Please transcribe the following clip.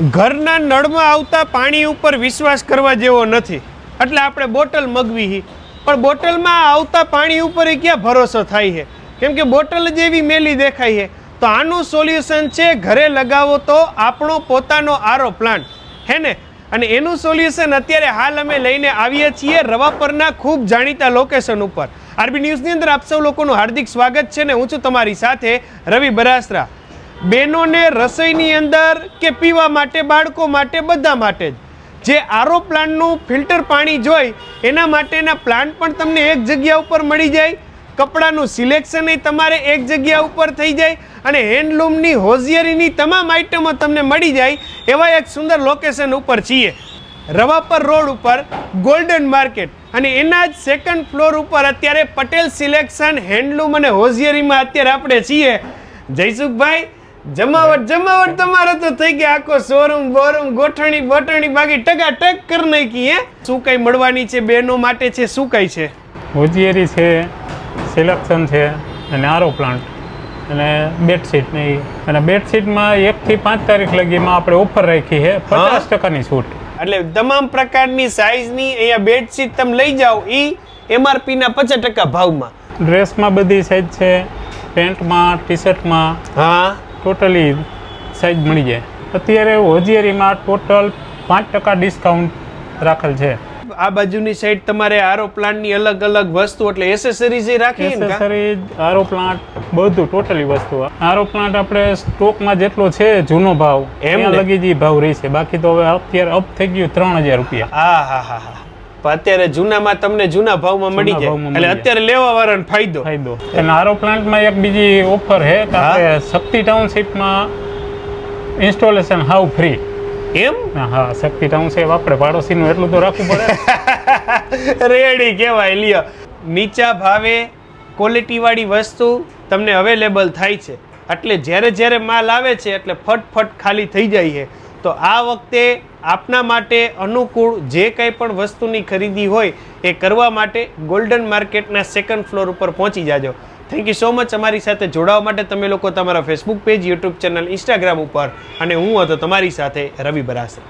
ઘરના નળમાં આવતા પાણી ઉપર વિશ્વાસ કરવા જેવો નથી, એટલે આપણે બોટલ મગવી, પણ બોટલમાં આવતા પાણી ઉપર ક્યાં ભરોસો થાય છે, કેમ કે બોટલ જ એવી મેલી દેખાય છે. તો આનું સોલ્યુશન છે ઘરે લગાવો તો આપણો પોતાનો આરો પ્લાન્ટ હે ને. અને એનું સોલ્યુશન અત્યારે હાલ અમે લઈને આવીએ છીએ રવાપરના ખૂબ જાણીતા લોકેશન ઉપર. આરબી ન્યૂઝની અંદર આપ સૌ લોકોનું હાર્દિક સ્વાગત છે ને હું છું તમારી સાથે રવિ બરાસરા. બહેનોને રસોઈની અંદર કે પીવા માટે, બાળકો માટે, બધા માટે જ જે આરો પ્લાન્ટનું ફિલ્ટર પાણી જોઈ એના માટેના પ્લાન્ટ પણ તમને એક જગ્યા ઉપર મળી જાય, કપડાનું સિલેક્શન તમારે એક જગ્યા ઉપર થઈ જાય અને હેન્ડલૂમની હોશિયારીની તમામ આઇટમો તમને મળી જાય એવા એક સુંદર લોકેશન ઉપર છીએ, રવાપર રોડ ઉપર ગોલ્ડન માર્કેટ. અને એના જ સેકન્ડ ફ્લોર ઉપર અત્યારે પટેલ સિલેક્શન હેન્ડલૂમ અને હોશિયારીમાં અત્યારે આપણે છીએ. જયસુખભાઈ, જમાવટ તમારે તો થઈ ગયા, આખો શોરૂમ બોરૂમ ગોઠણી બોઠણી બાકી ટકાટક કરી નાખી. હે શું કઈ મળવાની છે બહેનો માટે છે, શું કઈ છે? હોજિયરી છે, સિલેક્શન છે અને આરો પ્લાન્ટ અને બેડશીટ ને. અને બેડશીટમાં 1 થી 5 તારીખ લગીમાં આપણે ઓફર રાખી છે 50% છૂટ. એટલે તમામ પ્રકારની સાઈઝની અહીંયા બેડશીટ તમે લઈ જાઓ એ MRP ના 50% ભાવમાં. ડ્રેસમાં બધી સાઈઝ છે, પેન્ટમાં, ટી શર્ટમાં, હા ટોટલી સાઈઝ મળી જાય. અત્યારે હોજિયરીમાં ટોટલ 5% ડિસ્કાઉન્ટ રાખેલ છે. આ બાજુની સાઈડ તમારે આરો પ્લાન્ટની અલગ અલગ વસ્તુ એટલે એસેસરીઝ રાખી છે. એસેસરીઝ, આરો પ્લાન્ટ બધું ટોટલી વસ્તુ. આરો પ્લાન્ટ આપણે સ્ટોકમાં જેટલો છે જૂનો ભાવ એમ લગી જ ભાવ રહેશે, બાકી તો હવે અત્યારે અપ થઈ ગયું 3000 રૂપિયા. હા હા હા હા. અત્યારે જૂનામાં તમને જૂના ભાવમાં મળી જાય એટલે અત્યારે લેવા વાળાને ફાયદો. અને આરો પ્લાન્ટમાં એક બીજી ઓફર છે કે આપણે શક્તિ ટાઉનશીપમાં ઇન્સ્ટોલેશન હાવ ફ્રી. એમ? હા, શક્તિ ટાઉનશીપ આપણે પાડોશીનું એટલું તો રાખવું પડે. રેડી કહેવાય. લ્યો, નીચા ભાવે ક્વોલિટીવાળી વસ્તુ તમને અવેલેબલ થાય છે, એટલે જ્યારે માલ આવે છે એટલે ફટફટ ખાલી થઈ જાય છે. તો આ વખતે આપના માટે અનુકૂળ જે કંઈ પણ વસ્તુની ખરીદી હોય એ કરવા માટે ગોલ્ડન માર્કેટના સેકન્ડ ફ્લોર ઉપર પહોંચી જાજો. થેન્ક યુ સો મચ અમારી સાથે જોડાવા માટે. તમે લોકો તમારા Facebook page, YouTube channel, Instagram ઉપર, અને હું હતો તમારી સાથે રવિ બરાસરા.